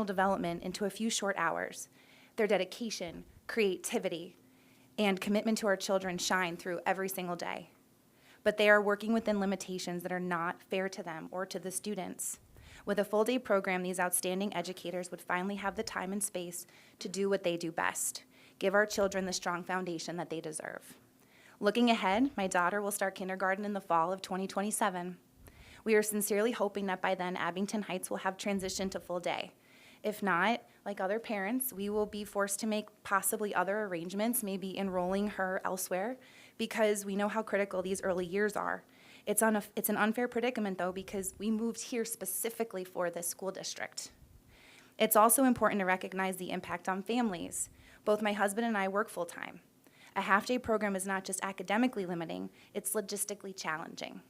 development into a few short hours. Their dedication, creativity, and commitment to our children shine through every single day. But they are working within limitations that are not fair to them or to the students. With a full-day program, these outstanding educators would finally have the time and space to do what they do best, give our children the strong foundation that they deserve. Looking ahead, my daughter will start kindergarten in the fall of 2027. We are sincerely hoping that by then, Abington Heights will have transitioned to full day. If not, like other parents, we will be forced to make possibly other arrangements, maybe enrolling her elsewhere, because we know how critical these early years are. It's an unfair predicament, though, because we moved here specifically for this school district. It's also important to recognize the impact on families. Both my husband and I work full-time. A half-day program is not just academically limiting, it's logistically challenging.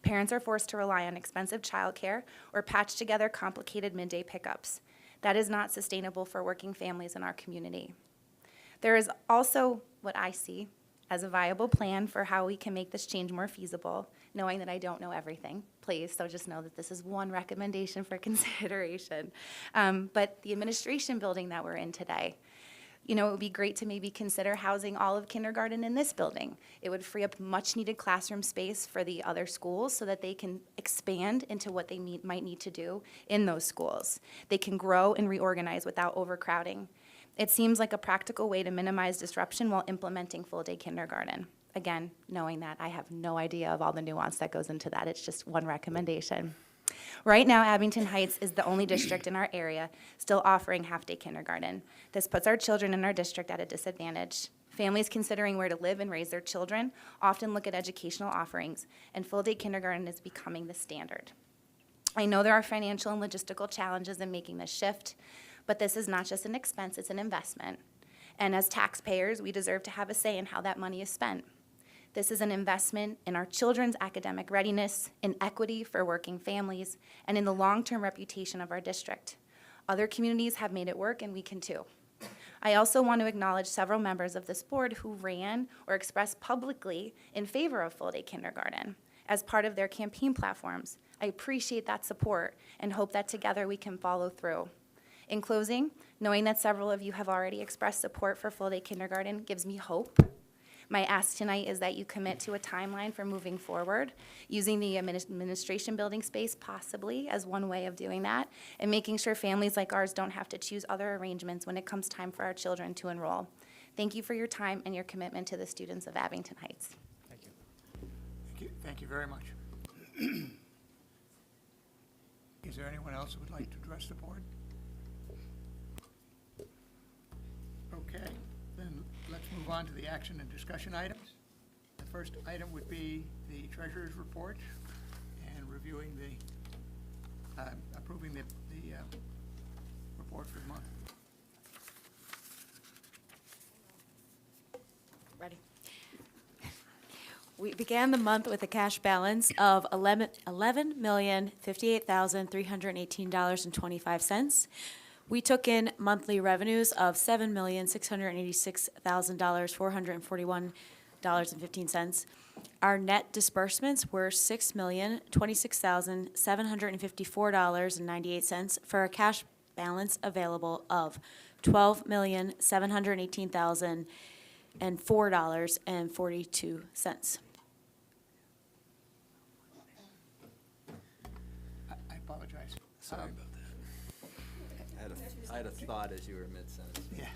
Parents are forced to rely on expensive childcare or patch together complicated midday pickups. That is not sustainable for working families in our community. There is also what I see as a viable plan for how we can make this change more feasible, knowing that I don't know everything, please, so just know that this is one recommendation for consideration. But the administration building that we're in today, it would be great to maybe consider housing all of kindergarten in this building. It would free up much needed classroom space for the other schools so that they can expand into what they might need to do in those schools. They can grow and reorganize without overcrowding. It seems like a practical way to minimize disruption while implementing full-day kindergarten. Again, knowing that I have no idea of all the nuance that goes into that. It's just one recommendation. Right now, Abington Heights is the only district in our area still offering half-day kindergarten. This puts our children in our district at a disadvantage. Families considering where to live and raise their children often look at educational offerings, and full-day kindergarten is becoming the standard. I know there are financial and logistical challenges in making this shift, but this is not just an expense, it's an investment. And as taxpayers, we deserve to have a say in how that money is spent. This is an investment in our children's academic readiness, in equity for working families, and in the long-term reputation of our district. Other communities have made it work, and we can too. I also want to acknowledge several members of this board who ran or expressed publicly in favor of full-day kindergarten as part of their campaign platforms. I appreciate that support and hope that together we can follow through. In closing, knowing that several of you have already expressed support for full-day kindergarten gives me hope. My ask tonight is that you commit to a timeline for moving forward, using the administration building space possibly as one way of doing that, and making sure families like ours don't have to choose other arrangements when it comes time for our children to enroll. Thank you for your time and your commitment to the students of Abington Heights. Thank you. Thank you. Thank you very much. Is there anyone else who would like to address the board? Okay, then let's move on to the action and discussion items. The first item would be the treasurer's report and reviewing approving the report for the month. Ready. We began the month with a cash balance of $11,058,318.25. We took in monthly revenues of $7,686,441.15. Our net disbursements were $6,026,754.98 for a cash balance available of $12,718,004.42. I apologize. Sorry about that. I had a thought as you were mid-sentence. Yeah. I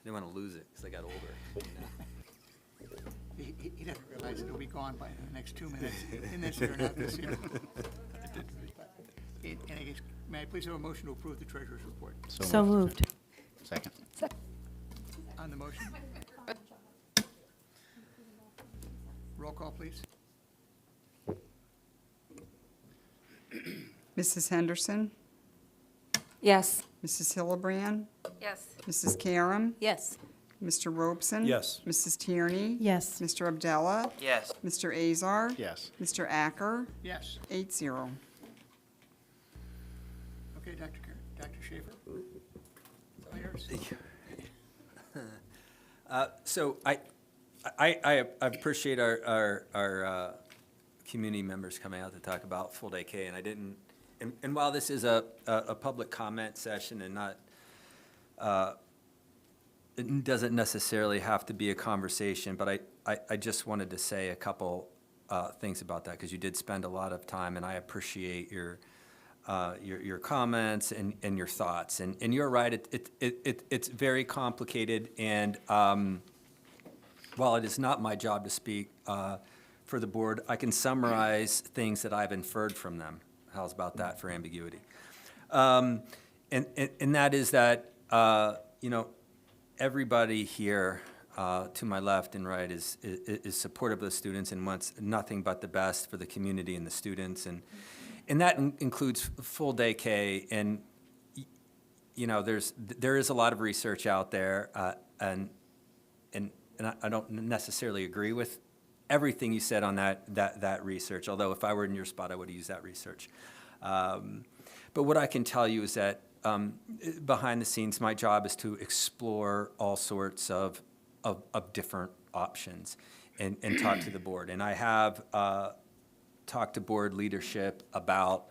didn't want to lose it because I got older. He doesn't realize it'll be gone by the next 2 minutes, in this year, not this year. In any case, may I please have a motion to approve the treasurer's report? So moved. Second. On the motion? Roll call, please. Mrs. Henderson? Yes. Mrs. Hillebrand? Yes. Mrs. Karam? Yes. Mr. Robeson? Yes. Mrs. Tierney? Yes. Mr. Abdallah? Yes. Mr. Azar? Yes. Mr. Acker? Yes. 8-0. Okay, Dr. Schaefer. Yours. So I appreciate our community members coming out to talk about full day K, and I didn't and while this is a public comment session and not, it doesn't necessarily have to be a conversation, but I just wanted to say a couple things about that, because you did spend a lot of time, and I appreciate your comments and your thoughts. And you're right, it's very complicated, and while it is not my job to speak for the board, I can summarize things that I've inferred from them. How's about that for ambiguity? And that is that, everybody here to my left and right is supportive of the students and wants nothing but the best for the community and the students. And that includes full day K. And, there is a lot of research out there, and I don't necessarily agree with everything you said on that research, although if I were in your spot, I would use that research. But what I can tell you is that behind the scenes, my job is to explore all sorts of different options and talk to the board. And I have talked to board leadership about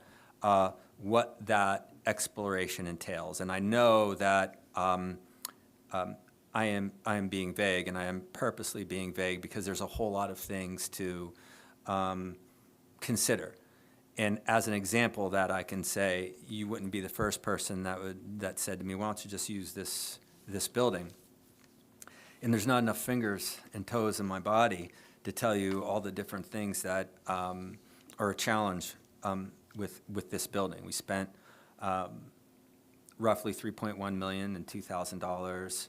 what that exploration entails. And I know that I am being vague, and I am purposely being vague because there's a whole lot of things to consider. And as an example that I can say, you wouldn't be the first person that said to me, why don't you just use this building? And there's not enough fingers and toes in my body to tell you all the different things that are a challenge with this building. We spent roughly $3.1 million in $2,000.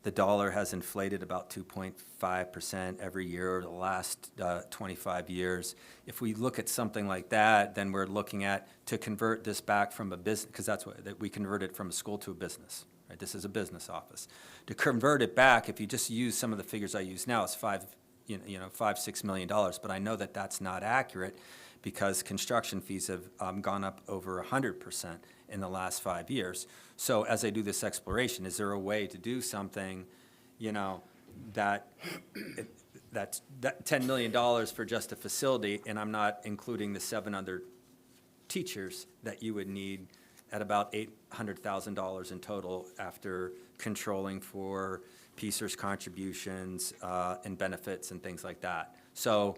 The dollar has inflated about 2.5% every year over the last 25 years. If we look at something like that, then we're looking at to convert this back from a business, because that's what that we converted from a school to a business. Right? This is a business office. To convert it back, if you just use some of the figures I use now, it's $5-6 million. But I know that that's not accurate because construction fees have gone up over 100% in the last 5 years. So as I do this exploration, is there a way to do something, that's $10 million for just a facility, and I'm not including the 7 other teachers that you would need at about $800,000 in total after controlling for PSER's contributions and benefits and things like that. So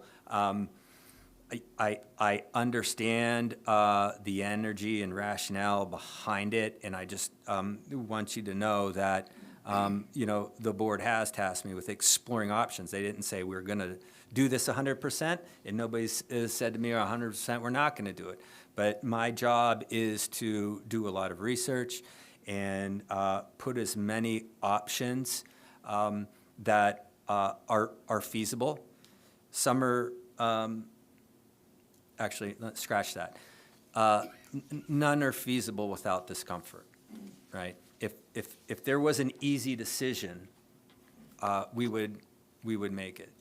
I understand the energy and rationale behind it, and I just want you to know that the board has tasked me with exploring options. They didn't say we're going to do this 100%, and nobody's said to me 100% we're not going to do it. But my job is to do a lot of research and put as many options that are feasible. Some are actually, let's scratch that. None are feasible without discomfort, right? If there was an easy decision, we would make it.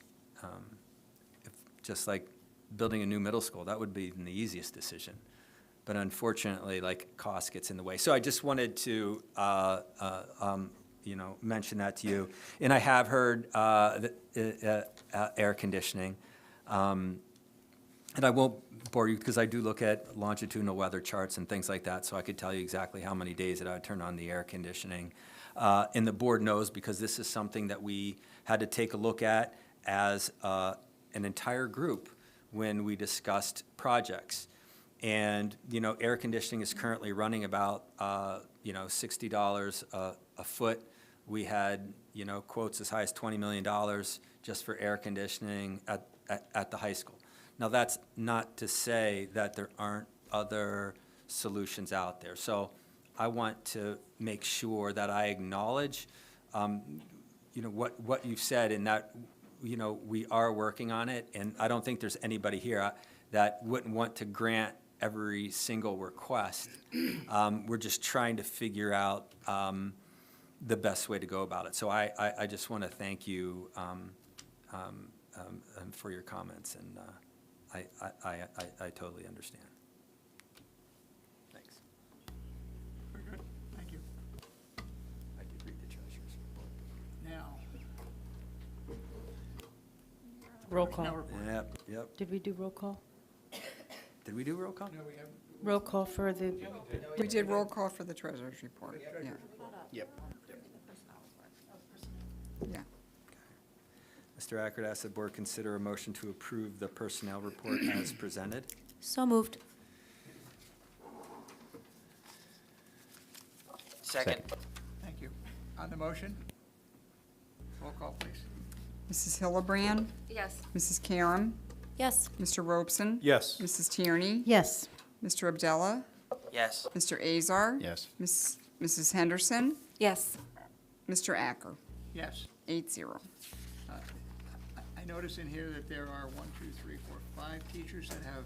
Just like building a new middle school, that would be the easiest decision. But unfortunately, cost gets in the way. So I just wanted to, mention that to you. And I have heard air conditioning. And I won't bore you because I do look at longitudinal weather charts and things like that, so I could tell you exactly how many days that I would turn on the air conditioning. And the board knows because this is something that we had to take a look at as an entire group when we discussed projects. And, air conditioning is currently running about, $60 a foot. We had, quotes as high as $20 million just for air conditioning at the high school. Now, that's not to say that there aren't other solutions out there. So I want to make sure that I acknowledge, what you've said, and that, we are working on it. And I don't think there's anybody here that wouldn't want to grant every single request. We're just trying to figure out the best way to go about it. So I just want to thank you for your comments, and I totally understand. Thanks. Very good, thank you. I did read the treasurer's report. Now, Roll now call. report. Yep. Did we do roll call? Did we do roll call? No, Roll call for the, We did roll call for the treasurer's report, yeah. Yep. Yeah. Mr. Ackert, ask the board consider a motion to approve the personnel report as presented. So moved. Second. Thank you. On the motion? Roll call, please. Mrs. Hillebrand, Yes. Mrs. Karam, Yes. Mr. Robeson. Yes. Mrs. Tierney. yes. Mr. Abdullah, Yes. Mr. Azar. Yes. Mrs. Henderson, Yes. Mr. Acker, Yes. 8-0. I notice in here that there are 5 teachers that have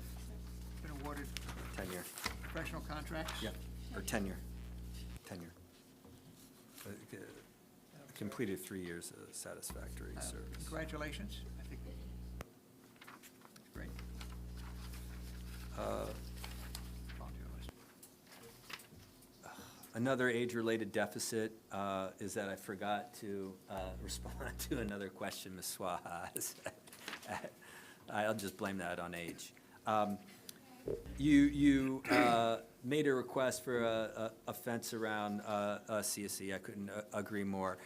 been awarded Tenure. professional contracts. Yep, or tenure. Tenure. Completed 3 years of satisfactory service. Congratulations. I think that's great. Volunteer list. Another age-related deficit is that I forgot to respond to another question Ms. Swaha has. I'll just blame that on age. You made a request for a fence around CSE. I couldn't agree more.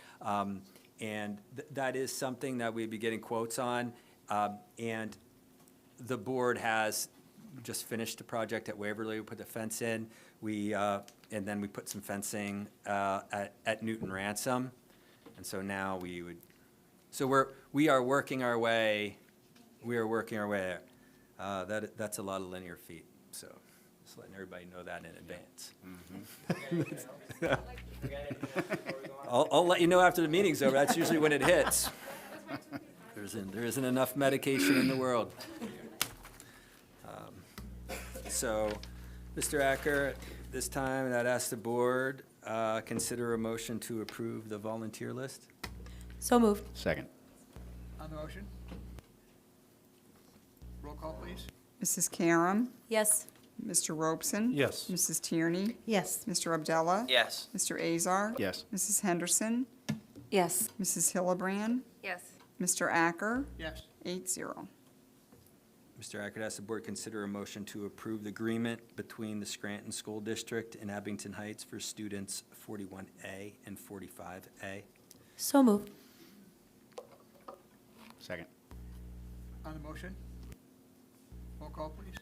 And that is something that we'd be getting quotes on. And the board has just finished a project at Waverly. We put the fence in. And then we put some fencing at Newton Ransom. And so now we are working our way there. That's a lot of linear feet, so just letting everybody know that in advance. I'll let you know after the meeting's over. That's usually when it hits. There isn't enough medication in the world. So, Mr. Acker, this time I'd ask the board, consider a motion to approve the volunteer list. So moved. Second. On the motion? Roll call, please. Mrs. Karam, Yes. Mr. Robeson. Yes. Mrs. Tierney, Yes. Mr. Abdullah. Yes. Mr. Azar. Yes. Mrs. Henderson, Yes. Mrs. Hillebrand, Yes. Mr. Acker, Yes. 8-0. Mr. Acker, ask the board consider a motion to approve the agreement between the Scranton School District and Abington Heights for students 41A and 45A. So moved. Second. On the motion? Roll call, please.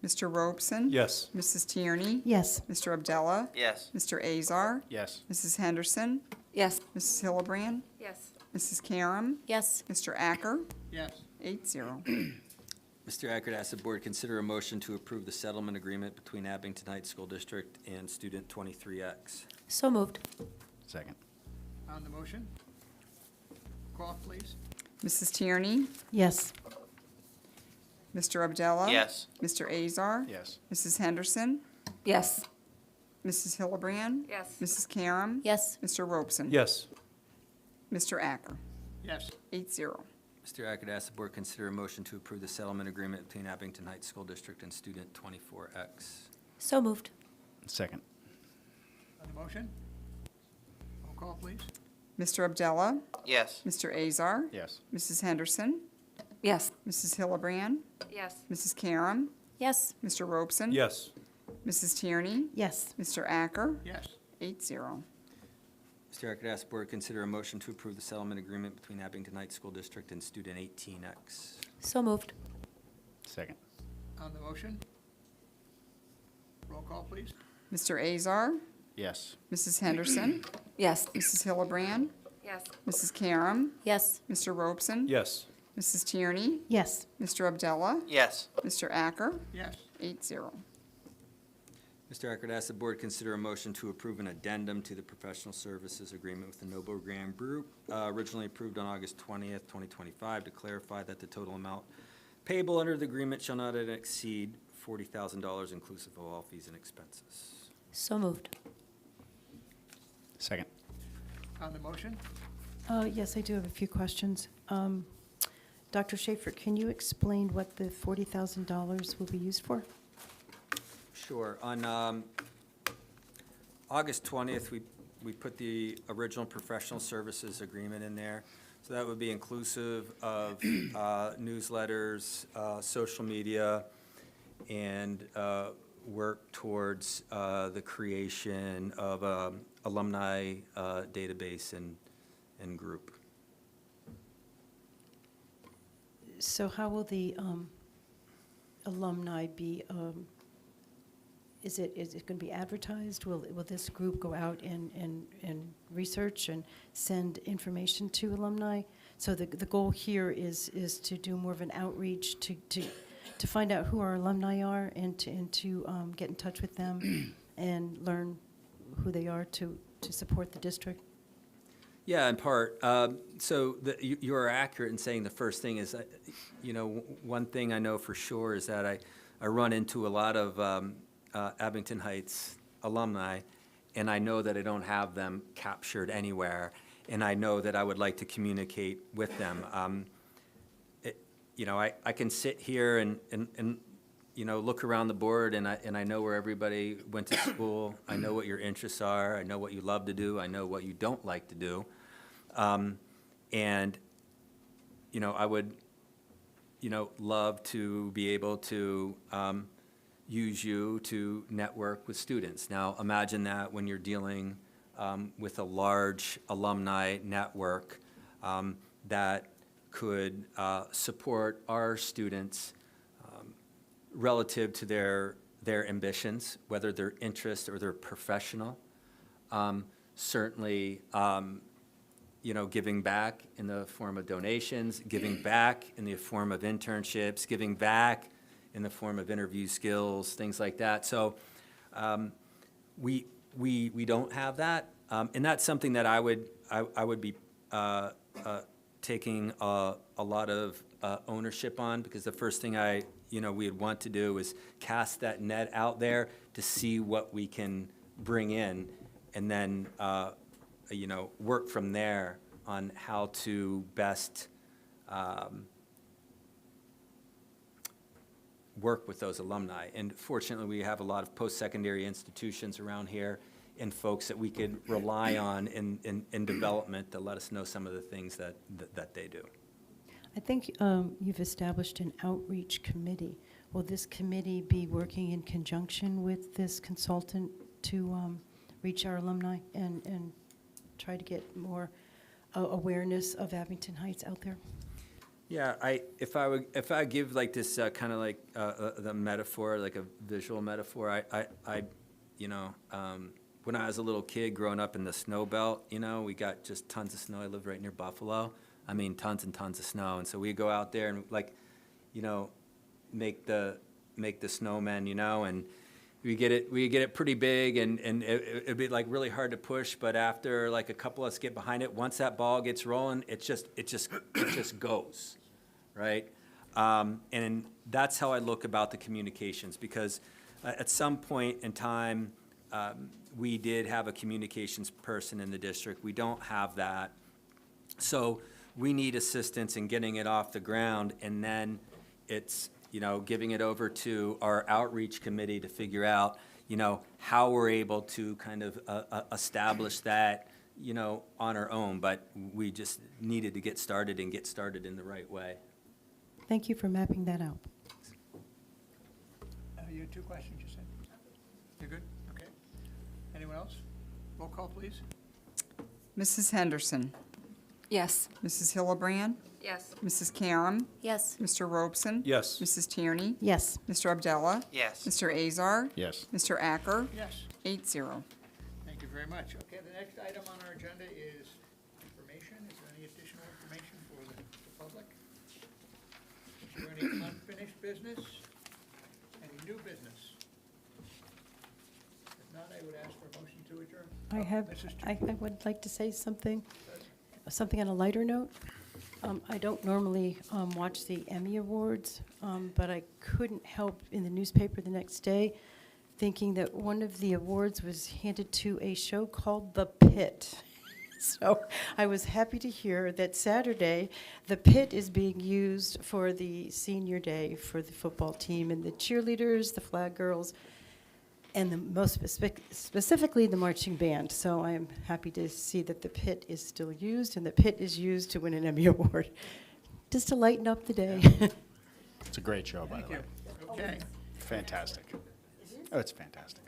Mr. Robeson. Yes. Mrs. Tierney, Yes. Mr. Abdullah, Yes. Mr. Azar, Yes. Mrs. Henderson, Yes. Mrs. Hillebrand, Yes. Mrs. Karam, Yes. Mr. Acker, Yes. 8-0. Mr. Acker, ask the board consider a motion to approve the settlement agreement between Abington Heights School District and student 23X. So moved. Second. On the motion? Call, please. Mrs. Tierney, Yes. Mr. Abdullah. Yes. Mr. Azar. Yes. Mrs. Henderson, Yes. Mrs. Hillebrand, Yes. Mrs. Karam, Yes. Mr. Robeson. Yes. Mr. Acker, Yes. 8-0. Mr. Acker, ask the board consider a motion to approve the settlement agreement between Abington Heights School District and student 24X. So moved. Second. On the motion? Roll call, please. Mr. Abdullah, Yes. Mr. Azar, Yes. Mrs. Henderson, Yes. Mrs. Hillebrand, Yes. Mrs. Karam, Yes. Mr. Robeson. Yes. Mrs. Tierney, Yes. Mr. Acker, Yes. 8-0. Mr. Acker, ask the board consider a motion to approve the settlement agreement between Abington Heights School District and student 18X. So moved. Second. On the motion? Roll call, please. Mr. Azar, Yes. Mrs. Henderson, Yes. Mrs. Hillebrand, Yes. Mrs. Karam, Yes. Mr. Robeson. Yes. Mrs. Tierney, Yes. Mr. Abdullah, Yes. Mr. Acker, Yes. 8-0. Mr. Acker, ask the board consider a motion to approve an addendum to the professional services agreement with the Noble Graham Group, originally approved on August 20th, 2025, to clarify that the total amount payable under the agreement shall not exceed $40,000 inclusive of all fees and expenses. So moved. Second. On the motion? Yes, I do have a few questions. Dr. Schaefer, can you explain what the $40,000 will be used for? Sure. On August 20th, we put the original professional services agreement in there. So that would be inclusive of newsletters, social media, and work towards the creation of alumni database and group. So how will the alumni be, is it going to be advertised? Will this group go out and research and send information to alumni? So the goal here is to do more of an outreach to find out who our alumni are and to get in touch with them and learn who they are to support the district? Yeah, in part. So you are accurate in saying the first thing is, one thing I know for sure is that I run into a lot of Abington Heights alumni, and I know that I don't have them captured anywhere, and I know that I would like to communicate with them. I can sit here and look around the board, and I know where everybody went to school. I know what your interests are. I know what you love to do. I know what you don't like to do. And I would, love to be able to use you to network with students. Now, imagine that when you're dealing with a large alumni network that could support our students relative to their ambitions, whether their interest or their professional. Certainly, giving back in the form of donations, giving back in the form of internships, giving back in the form of interview skills, things like that. So we don't have that, and that's something that I would be taking a lot of ownership on, because the first thing we'd want to do is cast that net out there to see what we can bring in, and then work from there on how to best work with those alumni. And fortunately, we have a lot of post-secondary institutions around here and folks that we could rely on in development to let us know some of the things that they do. I think you've established an outreach committee. Will this committee be working in conjunction with this consultant to reach our alumni and try to get more awareness of Abington Heights out there? Yeah, if I give like this kind of like the metaphor, like a visual metaphor, when I was a little kid growing up in the snow belt, we got just tons of snow. I lived right near Buffalo. I mean, tons and tons of snow, and so we go out there and make the snowmen, and we get it pretty big, and it'd be like really hard to push, but after like a couple of us get behind it, once that ball gets rolling, it just goes, right? And that's how I look about the communications, because at some point in time, we did have a communications person in the district. We don't have that, so we need assistance in getting it off the ground, and then it's giving it over to our outreach committee to figure out, how we're able to kind of establish that, on our own. But we just needed to get started and get started in the right way. Thank you for mapping that out. You had two questions, you said? You're good? Okay. Anyone else? Roll call, please. Mrs. Henderson, Yes. Mrs. Hillebrand, Yes. Mrs. Karam, Yes. Mr. Robeson. Yes. Mrs. Tierney, Yes. Mr. Abdullah, Yes. Mr. Azar, Yes. Mr. Acker, Yes. 8-0. Thank you very much. Okay, the next item on our agenda is information. Is there any additional information for the public? Is there any unfinished business? Any new business? If not, I would ask for a motion to adjourn. I have, Mrs. I would like to say something on a lighter note. I don't normally watch the Emmy Awards, but I couldn't help in the newspaper the next day thinking that one of the awards was handed to a show called The Pit. So I was happy to hear that Saturday, The Pit is being used for the senior day for the football team and the cheerleaders, the flag girls, and the most specifically the marching band. So I am happy to see that The Pit is still used, and The Pit is used to win an Emmy Award, just to lighten up the day. It's a great show, by Thank the way. you. Okay. Fantastic. Oh, it's fantastic.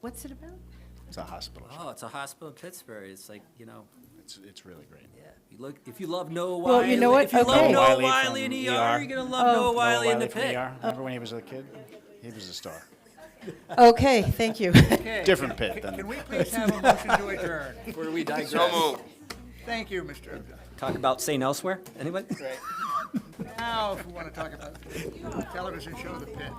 What's it about? It's a hospital show. Oh, it's a hospital in Pittsburgh. It's like, you know, It's really great. yeah. If you love Noah Well, Wiley, you know what? if you love Okay. Noah Wiley Wiley in from ER, ER. you're gonna love Oh. Noah Wiley in the from pit. ER. Remember when he was a kid? He was a star. Okay, thank you. Okay. Different pit Can than. we please have a motion to adjourn? Where do we digress? Thank you, Mr. Talk about St. Elsewhere? Anybody? Now, if we want to talk about the television show, The Pit.